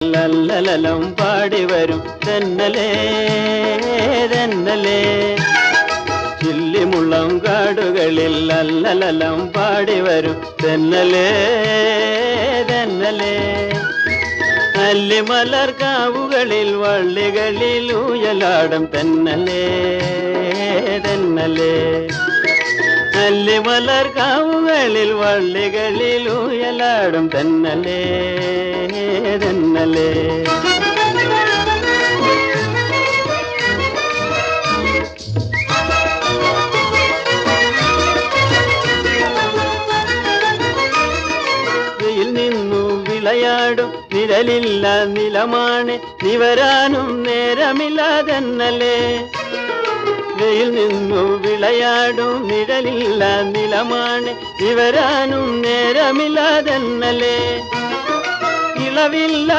ലല്ലലലം പാടി വരും തെന്നലേ തെന്നലേ ചില്ലിമുള്ളം കാടുകളിൽ ലല്ലലലം പാടി വരും തെന്നലേ തെന്നലേ അല്ലിമലർ കാവുകളിൽ വള്ളികളിൽ ഊയലാടും തെന്നലേ തെന്നലേ അല്ലിമലർ കാവുകളിൽ വള്ളികളിൽ ഊയലാടും തെന്നലേ തെന്നലേ വെയിൽ നിന്നു വിളയാടും നിഴലില്ല നിലമാണ് നിവരാനും നേരമില്ലാതെന്നലേ വെയിൽ നിന്നു വിളയാടും നിഴലില്ല നിലമാണ് നിവരാനും നേരമില്ലാതെന്നലേ ഇളവില്ല